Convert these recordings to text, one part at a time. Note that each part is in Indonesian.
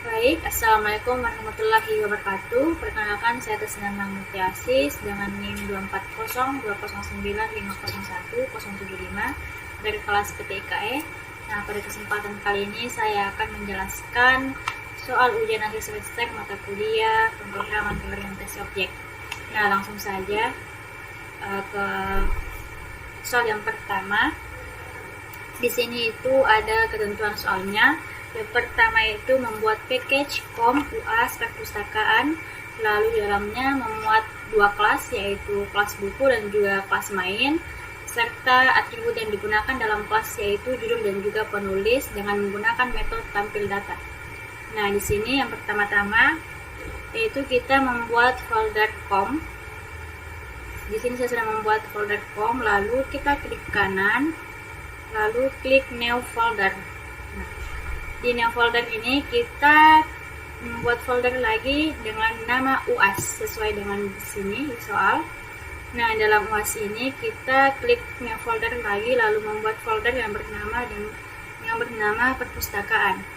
Baik, Assalamualaikum warahmatullahi wabarakatuh. Perkenalkan, saya atas nama Muti Asis dengan NIM 240209501 dari kelas PTIKE. Nah, pada kesempatan kali ini saya akan menjelaskan soal ujian akhir semester mata kuliah pemrograman berorientasi objek. Nah, langsung saja ke soal yang pertama. Di sini itu ada ketentuan soalnya. Yang pertama itu membuat package COM UAS perpustakaan, lalu di dalamnya memuat dua kelas, yaitu kelas buku dan juga kelas main, serta atribut yang digunakan dalam kelas yaitu judul dan juga penulis dengan menggunakan metode tampil data. Nah, di sini yang pertama-tama yaitu kita membuat folder COM. Di sini saya sudah membuat folder COM, lalu kita klik kanan, lalu klik new folder. Nah, di new folder ini kita membuat folder lagi dengan nama UAS sesuai dengan di sini di soal. Nah, dalam UAS ini kita klik new folder lagi lalu membuat folder yang bernama perpustakaan.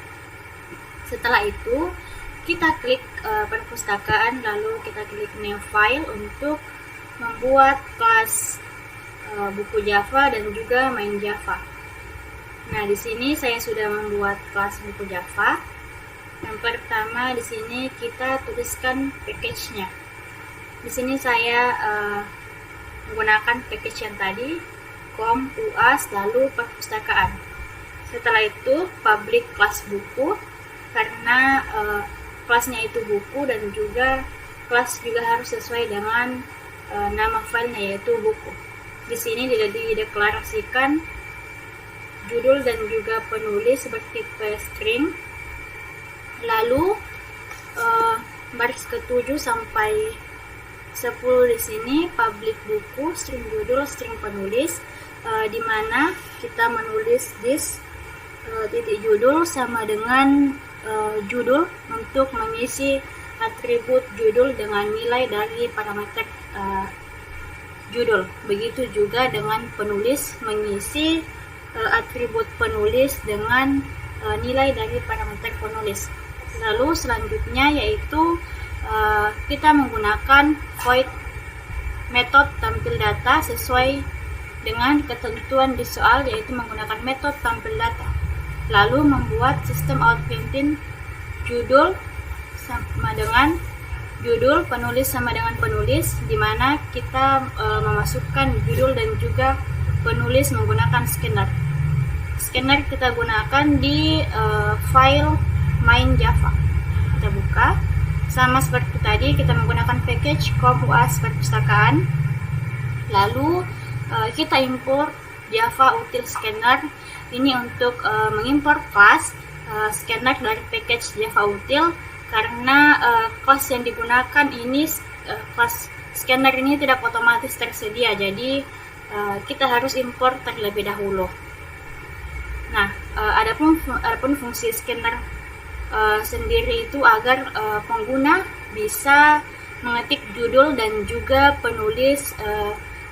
Setelah itu kita klik perpustakaan lalu kita klik new file untuk membuat kelas buku Java dan juga main Java. Nah, di sini saya sudah membuat kelas buku Java. Yang pertama di sini kita tuliskan package-nya. Di sini saya menggunakan package yang tadi, COM UAS lalu perpustakaan. Setelah itu public kelas buku karena kelasnya itu buku dan juga kelas juga harus sesuai dengan nama filenya yaitu buku. Di sini dideklarasikan judul dan juga penulis bertipe string. Lalu baris ke-7 sampai 10 di sini public buku, string judul, string penulis, di mana kita menulis this titik judul sama dengan judul untuk mengisi atribut judul dengan nilai dari parameter judul. Begitu juga dengan penulis mengisi atribut penulis dengan nilai dari parameter penulis. Lalu selanjutnya yaitu kita menggunakan void metode tampil data sesuai dengan ketentuan di soal, yaitu menggunakan metode tampil data. Lalu membuat sistem out printing judul sama dengan judul, penulis sama dengan penulis, di mana kita memasukkan judul dan juga penulis menggunakan scanner. Scanner kita gunakan di file main Java. Kita buka. Sama seperti tadi kita menggunakan package COM UAS perpustakaan. Lalu kita import Java util scanner. Ini untuk mengimport kelas scanner dari package Java util karena kelas yang digunakan ini kelas scanner ini tidak otomatis tersedia. Jadi kita harus import terlebih dahulu. Nah, adapun fungsi scanner sendiri itu agar pengguna bisa mengetik judul dan juga penulis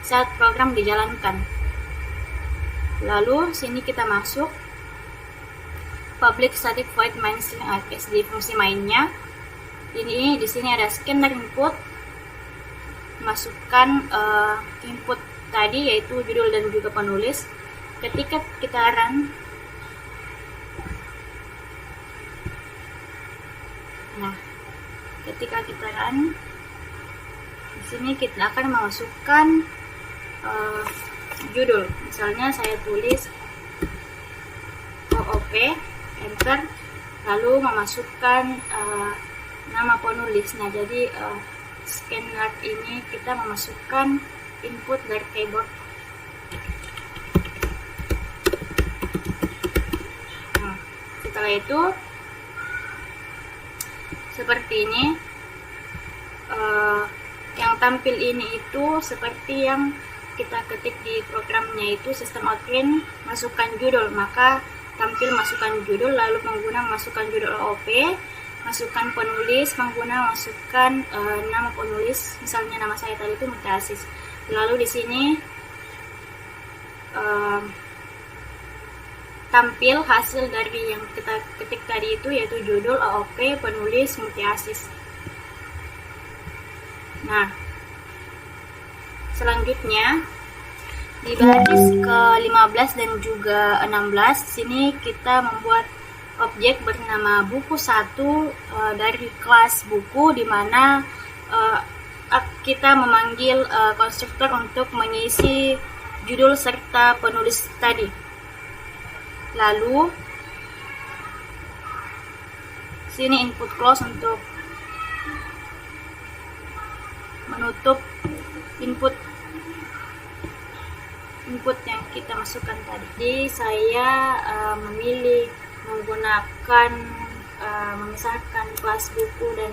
saat program dijalankan. Lalu sini kita masuk public static void main string arrays di fungsi mainnya. Ini di sini ada scanner input, masukkan input tadi yaitu judul dan juga penulis. Ketika kita run, di sini kita akan memasukkan judul. Misalnya saya tulis OOP, enter, lalu memasukkan nama penulis. Nah, jadi scanner ini kita memasukkan input dari keyboard. Nah, setelah itu seperti ini. Yang tampil ini itu seperti yang kita ketik di programnya, itu sistem out print masukkan judul, maka tampil masukkan judul, lalu pengguna masukkan judul OOP, masukkan penulis, pengguna masukkan nama penulis, misalnya nama saya tadi itu Muti Asis. Lalu di sini tampil hasil dari yang kita ketik tadi itu, yaitu judul, AOP, penulis, multi-asis. Nah, selanjutnya di baris ke-15 dan juga 16 sini kita membuat objek bernama buku 1 dari kelas buku, di mana kita memanggil konstruktor untuk mengisi judul serta penulis tadi. Lalu sini input close untuk menutup input yang kita masukkan tadi. Jadi saya memilih menggunakan memisahkan kelas buku dan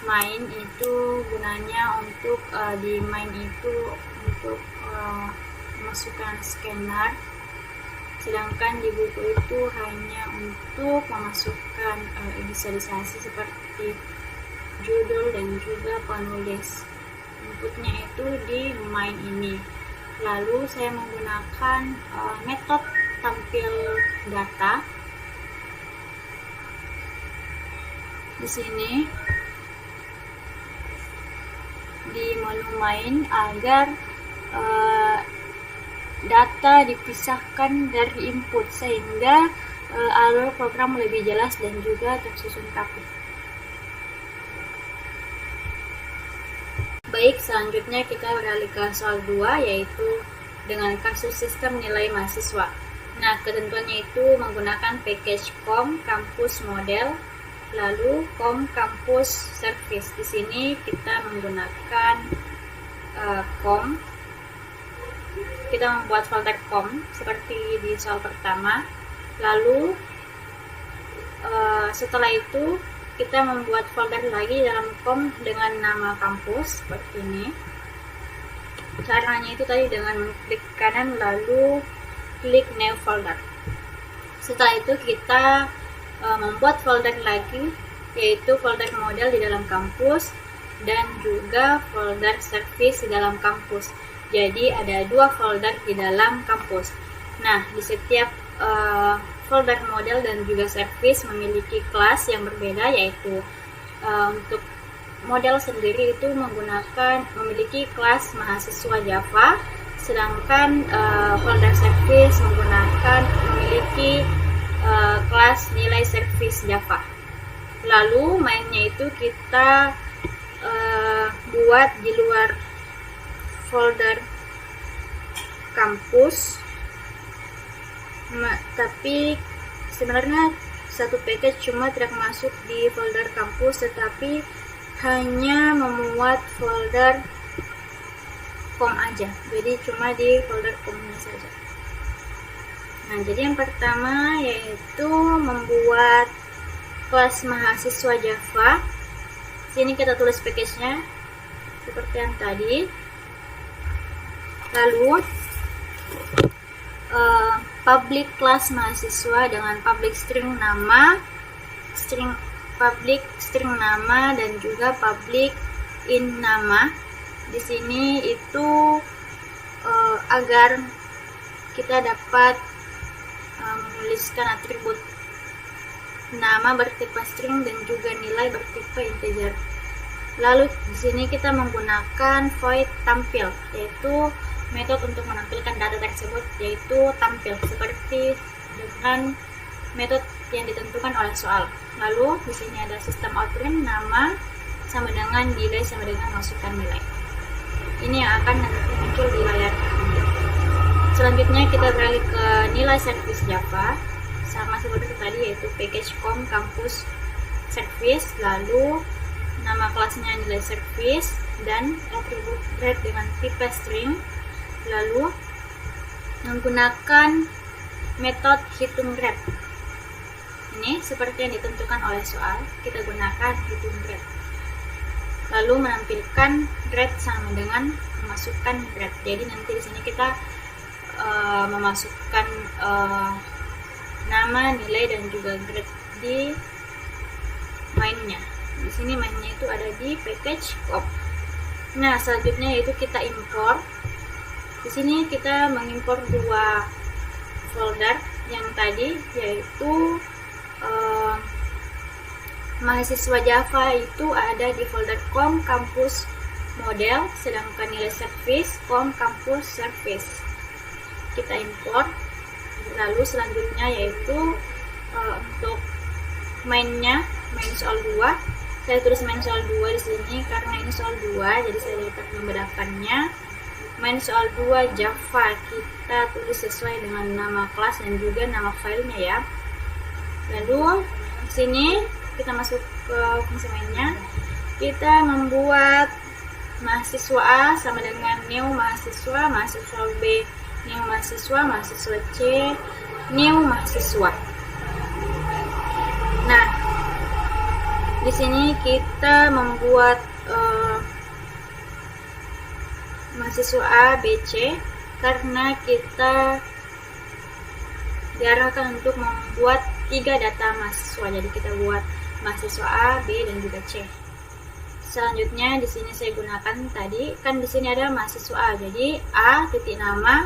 main itu gunanya untuk di main itu untuk memasukkan scanner, sedangkan di buku itu hanya untuk memasukkan inisialisasi seperti judul dan juga penulis. Inputnya itu di main ini. Lalu saya menggunakan metode tampil data di sini di menu main agar data dipisahkan dari input sehingga alur program lebih jelas dan juga tersusun rapi. Baik, selanjutnya kita beralih ke soal 2, yaitu dengan kasus sistem nilai mahasiswa. Nah, ketentuannya itu menggunakan package COM Campus Model, lalu COM Campus Service. Di sini kita menggunakan COM. Kita membuat folder COM seperti di soal pertama. Lalu setelah itu kita membuat folder lagi dalam COM dengan nama kampus seperti ini. Caranya itu tadi dengan mengklik kanan lalu klik new folder. Setelah itu kita membuat folder lagi, yaitu folder model di dalam kampus dan juga folder service di dalam kampus. Jadi ada 2 folder di dalam kampus. Nah, di setiap folder model dan juga service memiliki kelas yang berbeda, yaitu untuk model sendiri itu memiliki kelas mahasiswa Java, sedangkan folder service memiliki kelas nilai service Java. Lalu mainnya itu kita buat di luar folder kampus, tapi sebenarnya satu package cuma tidak masuk di folder kampus, tetapi hanya memuat folder COM aja, jadi cuma di folder COM-nya saja. Nah, jadi yang pertama yaitu membuat kelas mahasiswa Java. Sini kita tulis package-nya seperti yang tadi. Lalu public kelas mahasiswa dengan public string nama, dan juga public in nama. Di sini itu agar kita dapat menuliskan atribut nama bertipe string dan juga nilai bertipe integer. Lalu di sini kita menggunakan void tampil, yaitu metode untuk menampilkan data tersebut, yaitu tampil seperti dengan metode yang ditentukan oleh soal. Lalu di sini ada sistem outprint, nama sama dengan nilai sama dengan masukkan nilai. Ini yang akan nanti muncul di layar. Selanjutnya kita beralih ke nilai service Java, sama seperti tadi, yaitu package COM Campus Service, lalu nama kelasnya nilai service dan atribut grade dengan tipe string. Lalu menggunakan metode hitung grade. Ini seperti yang ditentukan oleh soal, kita gunakan hitung grade. Lalu menampilkan grade sama dengan memasukkan grade. Jadi nanti di sini kita memasukkan nama, nilai dan juga grade di mainnya. Di sini mainnya itu ada di package COM. Nah, selanjutnya yaitu kita import. Di sini kita mengimpor 2 folder, yang tadi, yaitu mahasiswa Java itu ada di folder com kampus model, sedangkan nilai service com kampus service. Kita import. Lalu selanjutnya yaitu untuk main soal 2. Saya tulis main soal 2 di sini karena ini soal 2, jadi saya dapat membedakannya. Main soal 2 Java kita tulis sesuai dengan nama kelas dan juga nama filenya ya. Lalu di sini kita masuk ke fungsi mainnya. Kita membuat mahasiswa A sama dengan new mahasiswa, mahasiswa B new mahasiswa, mahasiswa C new mahasiswa. Nah, di sini kita membuat mahasiswa A, B, C karena kita diarahkan untuk membuat 3 data mahasiswa. Jadi kita buat mahasiswa A, B, dan juga C. Selanjutnya di sini saya gunakan tadi, kan di sini ada mahasiswa A. Jadi A titik nama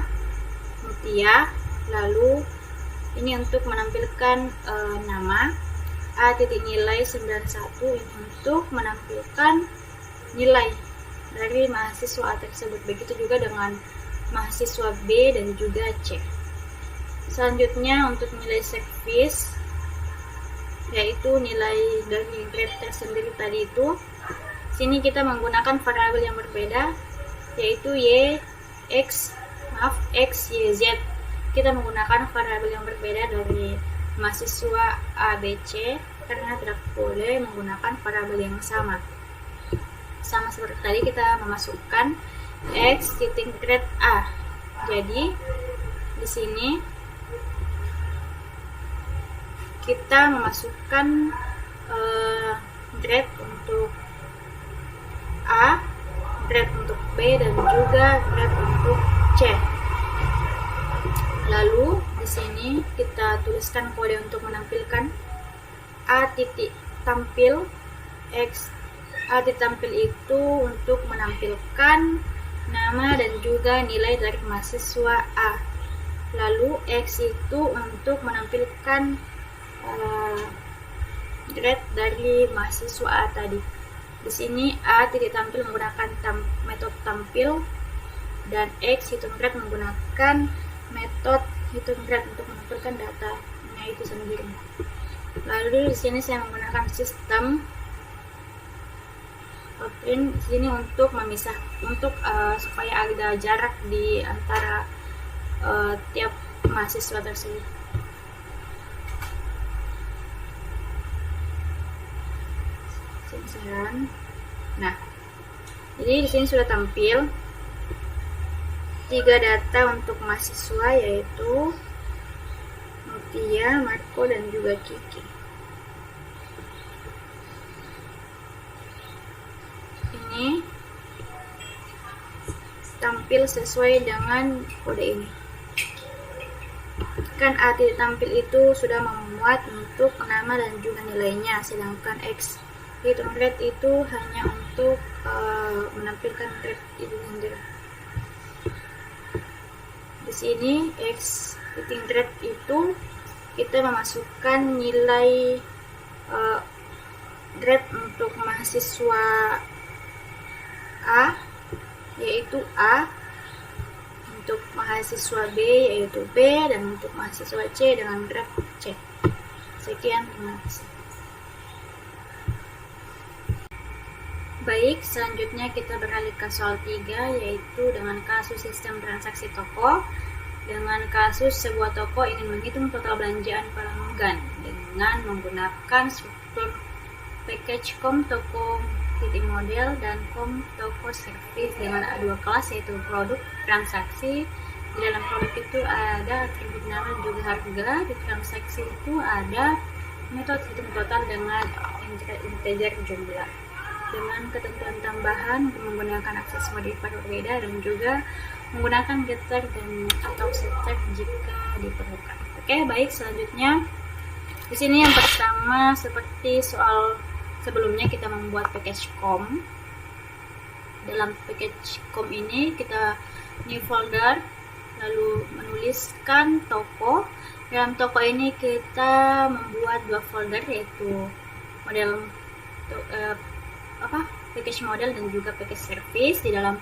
Mutia, lalu ini untuk menampilkan nama, A titik nilai 91 ini untuk menampilkan nilai dari mahasiswa A tersebut. Begitu juga dengan mahasiswa B dan juga C. Selanjutnya untuk nilai service, yaitu nilai dari grade tersendiri tadi itu. Sini kita menggunakan variabel yang berbeda, yaitu X, Y, Z. Kita menggunakan variabel yang berbeda dari mahasiswa A, B, C karena tidak boleh menggunakan variabel yang sama. Sama seperti tadi kita memasukkan X titik grade A. Jadi di sini kita memasukkan grade untuk A, grade untuk B, dan juga grade untuk C. Lalu di sini kita tuliskan kode untuk menampilkan A titik tampil X. A titik tampil itu untuk menampilkan nama dan juga nilai dari mahasiswa A. Lalu X itu untuk menampilkan grade dari mahasiswa A tadi. Di sini A titik tampil menggunakan metode tampil dan X hitung grade menggunakan metode hitung grade untuk menampilkan datanya itu sendiri. Lalu di sini saya menggunakan sistem print di sini untuk memisah, untuk supaya ada jarak di antara tiap mahasiswa tersebut. Nah, jadi di sini sudah tampil 3 data untuk mahasiswa, yaitu Mutia, Marco, dan juga Kiki. Ini tampil sesuai dengan kode ini. Kan A titik tampil itu sudah memuat untuk nama dan juga nilainya, sedangkan X hitung grade itu hanya untuk menampilkan grade itu sendiri. Di sini X hitung grade itu kita memasukkan nilai grade untuk mahasiswa A yaitu A, untuk mahasiswa B yaitu B, dan untuk mahasiswa C dengan grade C. Sekian, terima kasih. Baik, selanjutnya kita beralih ke soal 3, yaitu dengan kasus sistem transaksi toko. Dengan kasus sebuah toko ingin menghitung total belanjaan pelanggan dengan menggunakan struktur package com toko titik model dan com toko service dengan dua kelas, yaitu produk transaksi. Di dalam produk itu ada atribut nama dan juga harga. Di transaksi itu ada metode hitung total dengan integer jumlah, dengan ketentuan tambahan menggunakan akses modifier berbeda dan juga menggunakan getter dan atau setter jika diperlukan. Oke, baik, selanjutnya di sini yang pertama seperti soal sebelumnya kita membuat package com. Dalam package com ini kita new folder, lalu menuliskan toko, Dalam toko ini kita membuat 2 folder, yaitu model package model dan juga package service. Di dalam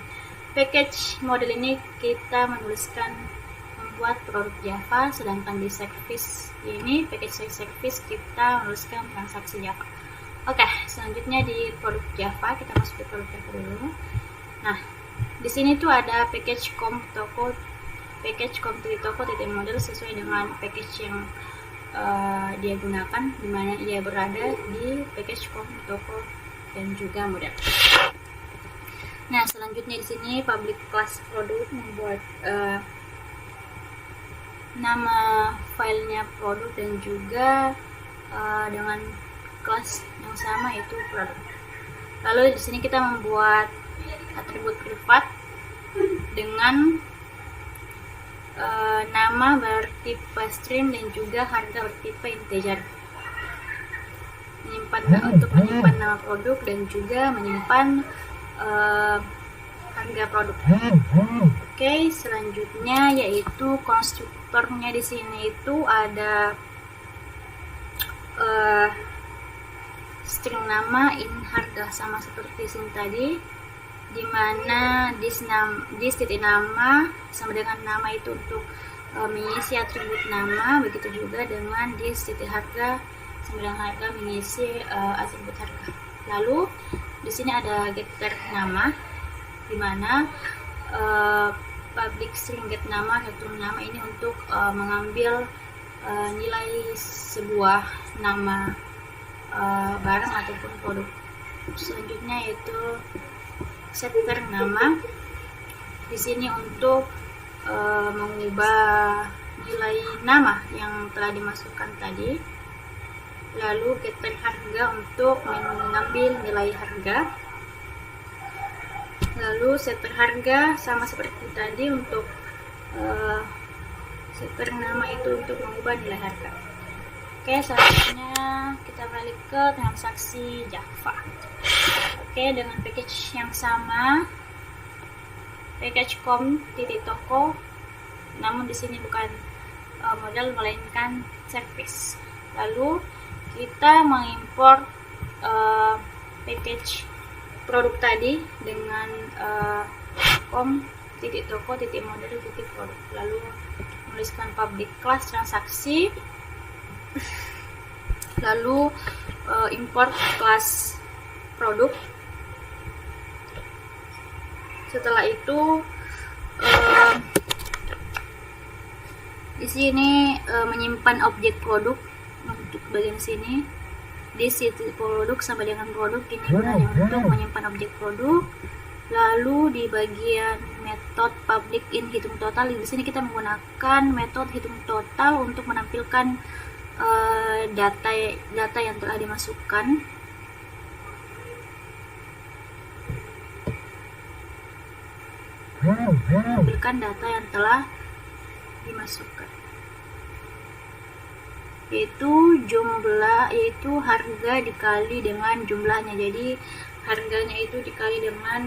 package model ini kita menuliskan membuat produk Java, sedangkan di service ini package service kita menuliskan transaksi Java. Oke, selanjutnya di produk Java, kita masuk ke produk Java dulu. Nah, di sini tuh ada package com toko titik model sesuai dengan package yang dia gunakan, dimana ia berada di package com toko dan juga model. Nah, selanjutnya di sini public class produk membuat nama filenya produk dan juga dengan kelas yang sama, yaitu produk. Lalu di sini kita membuat atribut privat dengan nama bertipe string dan juga harga bertipe integer. Untuk menyimpan nama produk dan juga menyimpan harga produk. Oke, selanjutnya yaitu konstruktornya. Di sini itu ada string nama in harga, sama seperti sini tadi, dimana dis titik nama sama dengan nama itu untuk mengisi atribut nama, begitu juga dengan dis titik harga sama dengan harga mengisi atribut harga. Lalu di sini ada getter nama, dimana public string get nama atau nama ini untuk mengambil nilai sebuah nama barang ataupun produk. Selanjutnya yaitu setter nama. Di sini untuk mengubah nilai nama yang telah dimasukkan tadi. Lalu getter harga untuk mengambil nilai harga. Lalu setter harga sama seperti tadi untuk setter nama itu untuk mengubah nilai harga. Oke, selanjutnya kita balik ke transaksi Java. Oke, dengan package yang sama, package com titik toko, namun di sini bukan model melainkan service. Lalu kita mengimport package produk tadi dengan com titik toko titik model titik produk. Lalu menuliskan public class transaksi. Lalu import kelas produk. Setelah itu di sini menyimpan objek produk untuk bagian sini. Di situ produk sama dengan produk ini gunanya untuk menyimpan objek produk. Lalu di bagian metode public in hitung total, di sini kita menggunakan metode hitung total untuk menampilkan data yang telah dimasukkan. Menampilkan data yang telah dimasukkan, yaitu harga dikali dengan jumlahnya. Jadi harganya itu dikali dengan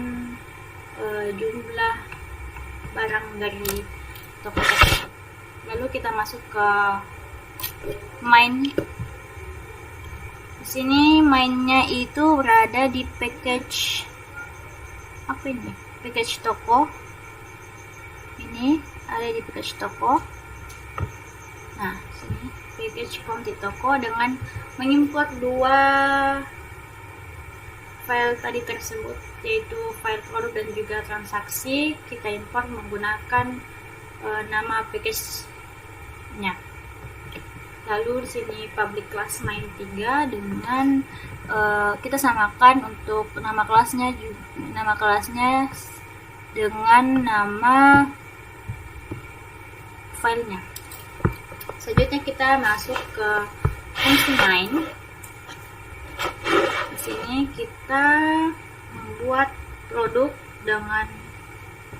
jumlah barang dari toko tersebut. Lalu kita masuk ke main. Di sini mainnya itu berada di package package toko. Ini ada di package toko. Nah, sini package com di toko dengan mengimport 2 file tadi tersebut, yaitu file produk dan juga transaksi. Kita import menggunakan nama package-nya. Lalu di sini public class main 3 dengan kita samakan untuk nama kelasnya dengan nama filenya. Selanjutnya kita masuk ke fungsi main. Di sini kita membuat produk dengan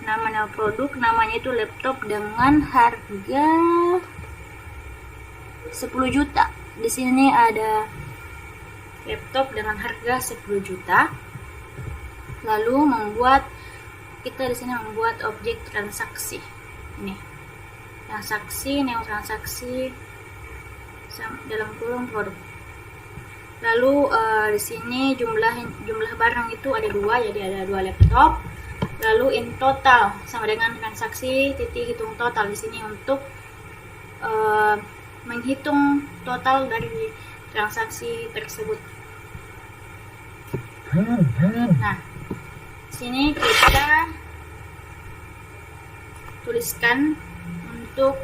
nama produk, namanya itu laptop dengan harga 10 juta. Di sini ada laptop dengan harga 10 juta. Lalu kita di sini membuat objek transaksi. Ini transaksi, neo transaksi dalam kurung produk. Lalu di sini jumlah barang itu ada 2, jadi ada 2 laptop. Lalu in total sama dengan transaksi titik hitung total di sini untuk menghitung total dari transaksi tersebut. Nah, sini kita tuliskan untuk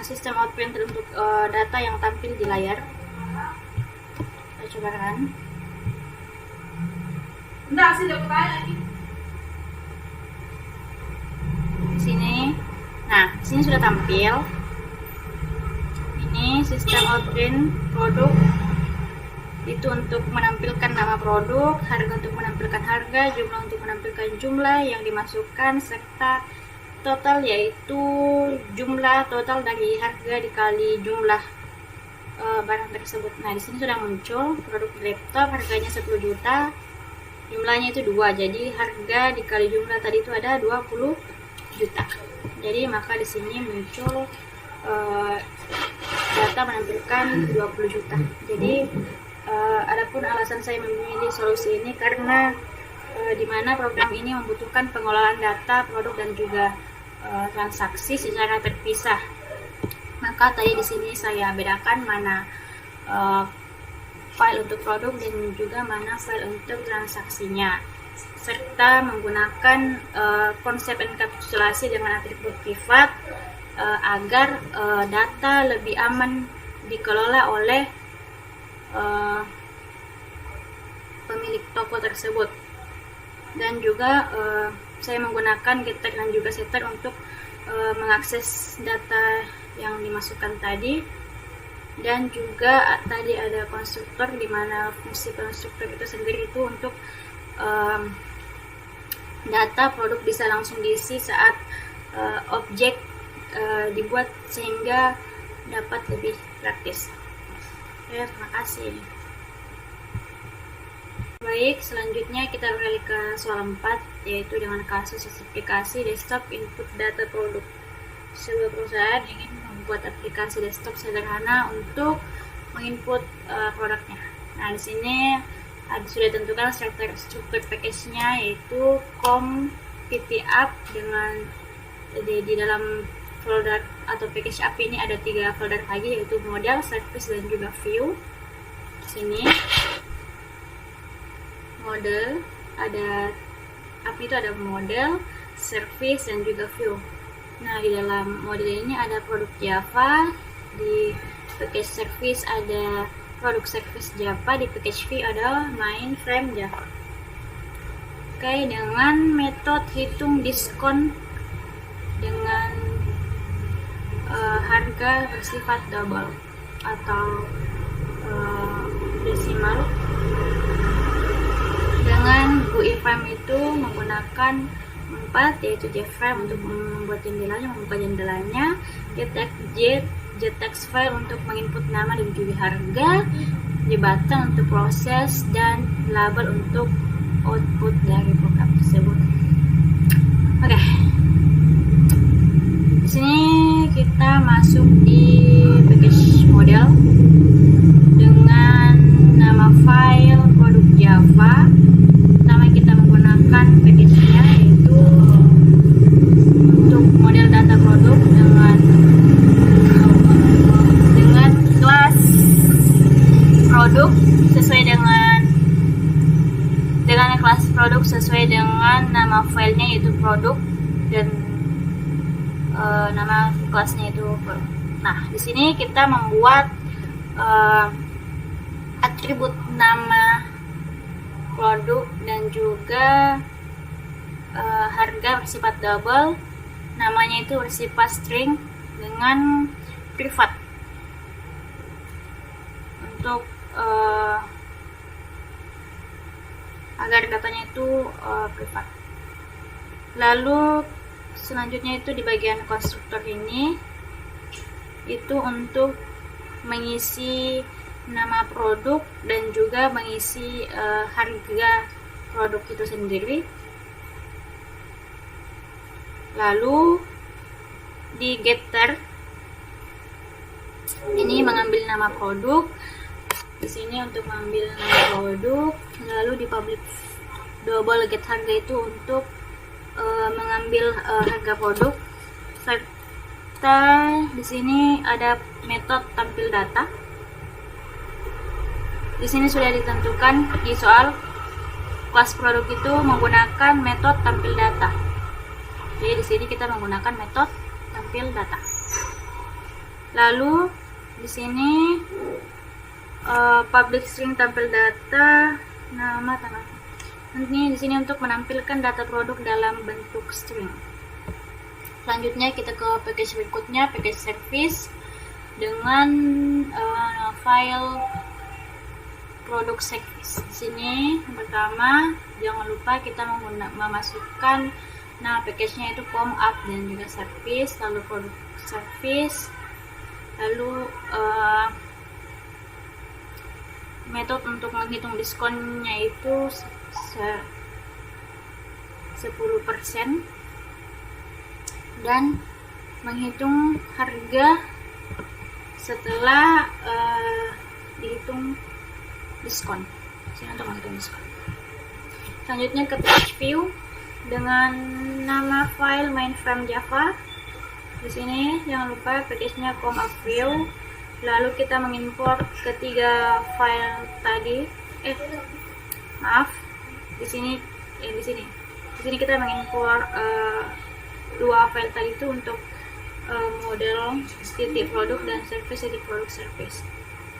sistem outprint untuk data yang tampil di layar. Kita coba kan. Di sini, nah, di sini sudah tampil. Ini sistem outprint produk. Itu untuk menampilkan nama produk, harga untuk menampilkan harga, jumlah untuk menampilkan jumlah yang dimasukkan, serta total yaitu jumlah total dari harga dikali jumlah barang tersebut. Nah, di sini sudah muncul produk laptop harganya 10 juta, jumlahnya itu 2, jadi harga dikali jumlah tadi itu ada 20 juta. Jadi maka di sini muncul data menampilkan 20 juta. Jadi adapun alasan saya memilih solusi ini karena di mana program ini membutuhkan pengelolaan data produk dan juga transaksi secara terpisah. Maka tadi di sini saya bedakan mana file untuk produk dan juga mana file untuk transaksinya, serta menggunakan konsep enkapsulasi dengan atribut privat agar data lebih aman dikelola oleh pemilik toko tersebut. Dan juga saya menggunakan getter dan juga setter untuk mengakses data yang dimasukkan tadi. Dan juga tadi ada konstruktor, di mana fungsi konstruktor itu sendiri itu untuk data produk bisa langsung diisi saat objek dibuat sehingga dapat lebih praktis. Ya, terima kasih. Baik, selanjutnya kita beralih ke soal 4, yaitu dengan kasus aplikasi desktop input data produk. Sebuah perusahaan ingin membuat aplikasi desktop sederhana untuk menginput produknya. Nah, di sini sudah tentukan struktur package-nya, yaitu com pp-app dengan di dalam folder atau package app ini ada 3 folder lagi, yaitu model, service, dan juga view. Di sini model ada app itu ada model, service, dan juga view. Nah, di dalam model ini ada produk Java, di package service ada produk service Java, di package view ada mainframe Java. Oke, dengan metode hitung diskon dengan harga bersifat double atau desimal. Dengan GUI frame itu menggunakan 4, yaitu JFrame untuk membuat jendelanya, membuka jendelanya, JText file untuk menginput nama dan juga harga, JButton untuk proses, dan label untuk output dari program tersebut. Oke. Di sini kita masuk di package model dengan nama file produk Java. Pertama kita menggunakan package-nya, yaitu untuk model data produk dengan kelas produk sesuai dengan kelas produk sesuai dengan nama filenya, yaitu produk, dan nama kelasnya itu. Nah, di sini kita membuat atribut nama produk dan juga harga bersifat double, namanya itu bersifat string dengan privat untuk agar datanya itu privat. Lalu selanjutnya itu di bagian konstruktor ini itu untuk mengisi nama produk dan juga mengisi harga produk itu sendiri. Lalu di getter Ini mengambil nama produk. Di sini untuk mengambil nama produk, lalu di public double get harga itu untuk mengambil harga produk. Serta di sini ada metode tampil data. Di sini sudah ditentukan di soal kelas produk itu menggunakan metode tampil data. Jadi di sini kita menggunakan metode tampil data. Lalu di sini public string tampil data nama tanggal. Ini di sini untuk menampilkan data produk dalam bentuk string. Selanjutnya kita ke package berikutnya, package service dengan file produk service. Di sini yang pertama jangan lupa kita memasukkan nama package-nya itu form up dan juga service, lalu produk service, lalu metode untuk menghitung diskonnya itu 10% dan menghitung harga setelah dihitung diskon. Sini untuk menghitung diskon. Selanjutnya ke page view dengan nama file mainframe Java. Di sini jangan lupa package-nya view. Lalu kita mengimpor ketiga file tadi. Di sini kita mengimpor dua file tadi itu untuk model titik produk dan service titik produk service.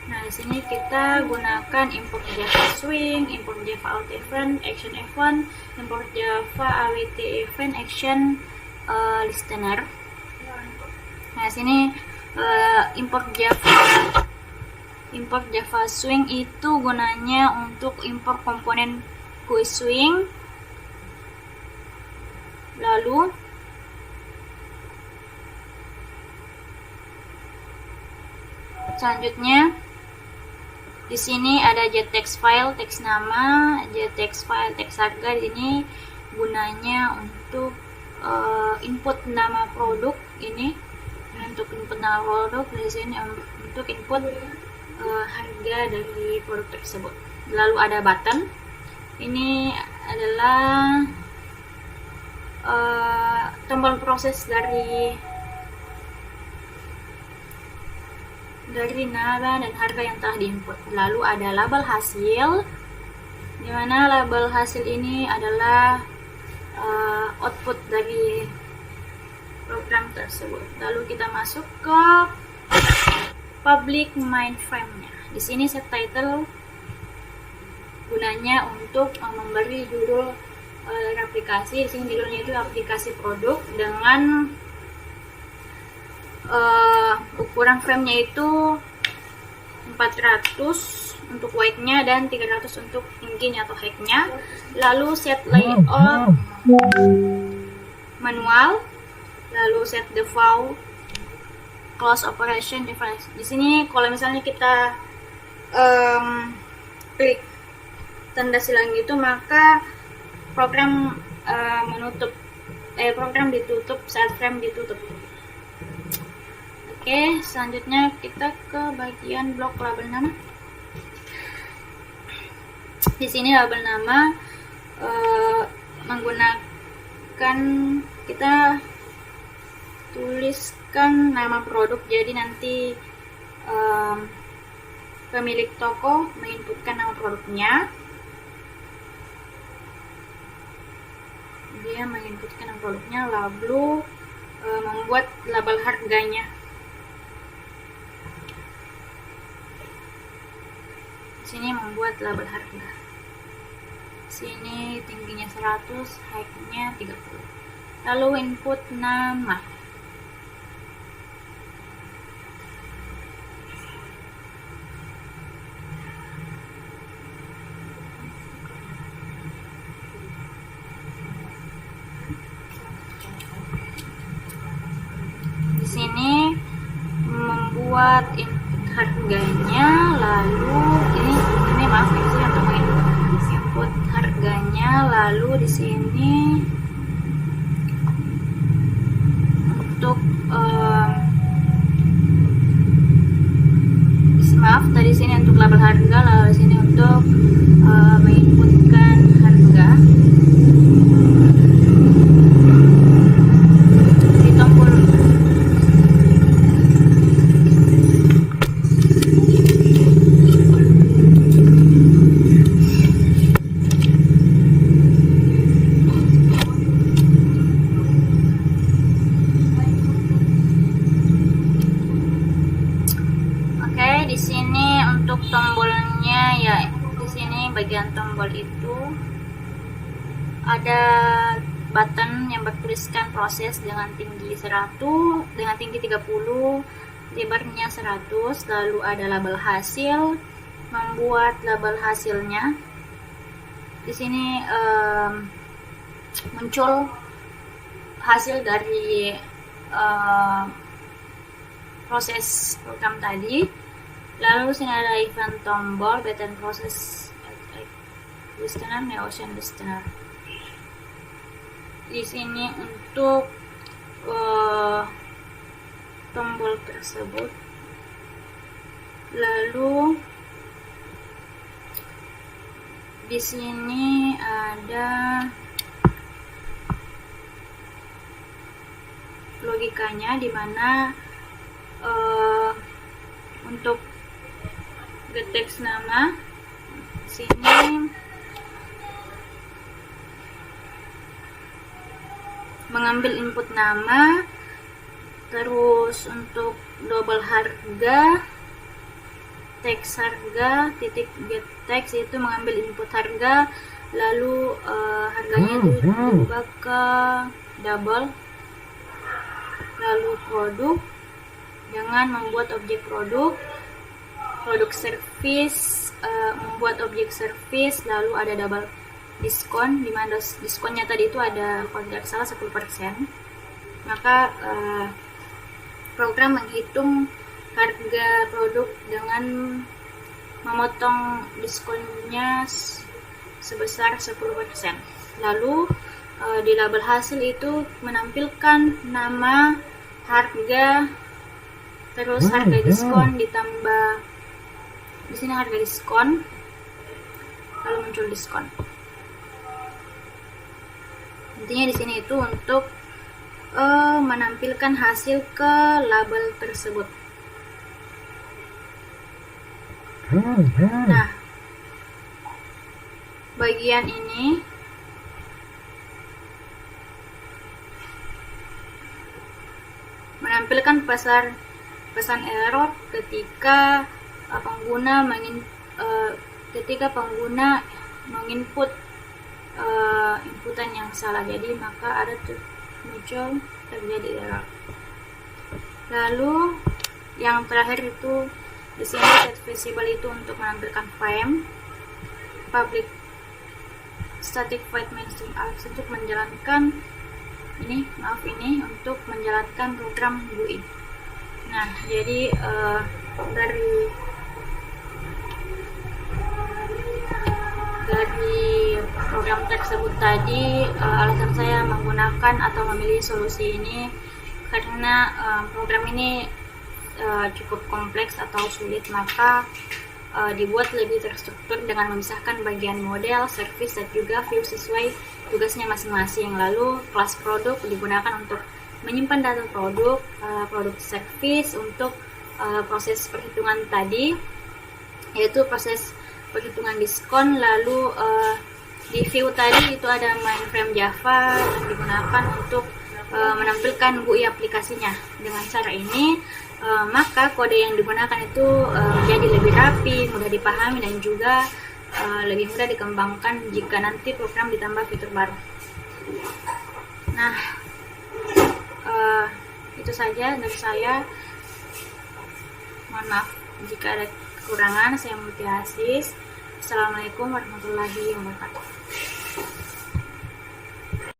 Nah, di sini kita gunakan import Java Swing, import Java Alt Event, Action Event, import Java AWT Event, Action Listener. Nah, sini import Java Swing itu gunanya untuk import komponen GUI Swing. Lalu selanjutnya di sini ada getText file, teks nama, getText file, teks harga. Di sini gunanya untuk input nama produk ini. Untuk input nama produk, di sini untuk input harga dari produk tersebut. Lalu ada button. Ini adalah tombol proses dari nama dan harga yang telah diinput. Lalu ada label hasil, di mana label hasil ini adalah output dari program tersebut. Lalu kita masuk ke public mainframe-nya. Di sini subtitle gunanya untuk memberi judul aplikasi. Di sini judulnya itu aplikasi produk dengan ukuran framenya itu 400 untuk width-nya dan 300 untuk tingginya atau height-nya. Lalu set layout manual, lalu set default close operation device. Di sini kalau misalnya kita klik tanda silang gitu, maka program program ditutup saat frame ditutup. Oke, selanjutnya kita ke bagian blok label nama. Di sini label nama menggunakan, kita tuliskan nama produk. Jadi nanti pemilik toko menginputkan nama produknya. Dia menginputkan nama produknya, lalu membuat label harganya. Sini membuat label harga. Sini tingginya 100, height-nya 30. Lalu input nama. Di sini membuat input harganya, lalu ini maaf ya, sini untuk input harganya, lalu di sini untuk bagian tombol itu ada button yang bertuliskan proses dengan tinggi 100, dengan tinggi 30, lebarnya 100, lalu ada label hasil, membuat label hasilnya. Di sini muncul hasil dari proses program tadi. Lalu sini ada event tombol, button process listener, Neocean listener. Di sini untuk tombol tersebut. Lalu di sini ada logikanya, di mana untuk get text nama sini mengambil input nama, terus untuk double harga, teks harga, titik get text itu mengambil input harga, lalu harganya itu diubah ke double, lalu produk dengan membuat objek produk service, membuat objek service, lalu ada double diskon, di mana diskonnya tadi itu ada kalau tidak salah 10%. Maka program menghitung harga produk dengan memotong diskonnya sebesar 10%. Lalu di label hasil itu menampilkan nama, harga, terus harga diskon ditambah di sini harga diskon, lalu muncul diskon. Intinya di sini itu untuk menampilkan hasil ke label tersebut. Nah, bagian ini menampilkan pesan error ketika pengguna menginput inputan yang salah, jadi maka ada muncul terjadi error. Lalu yang terakhir itu di sini set visible itu untuk menampilkan frame, public static void mainstream Alex untuk menjalankan ini untuk menjalankan program GUI. Nah, jadi dari program tersebut tadi, alasan saya menggunakan atau memilih solusi ini karena program ini cukup kompleks atau sulit, maka dibuat lebih terstruktur dengan memisahkan bagian model, service, dan juga view sesuai tugasnya masing-masing. Lalu kelas produk digunakan untuk menyimpan data produk, produk service untuk proses perhitungan tadi, yaitu proses perhitungan diskon. Lalu di view tadi itu ada mainframe Java yang digunakan untuk menampilkan GUI aplikasinya. Dengan cara ini maka kode yang digunakan itu menjadi lebih rapi, mudah dipahami, dan juga lebih mudah dikembangkan jika nanti program ditambah fitur baru. Nah, itu saja dari saya. Mohon maaf jika ada kekurangan. Saya Mutia Asis. Assalamualaikum warahmatullahi wabarakatuh.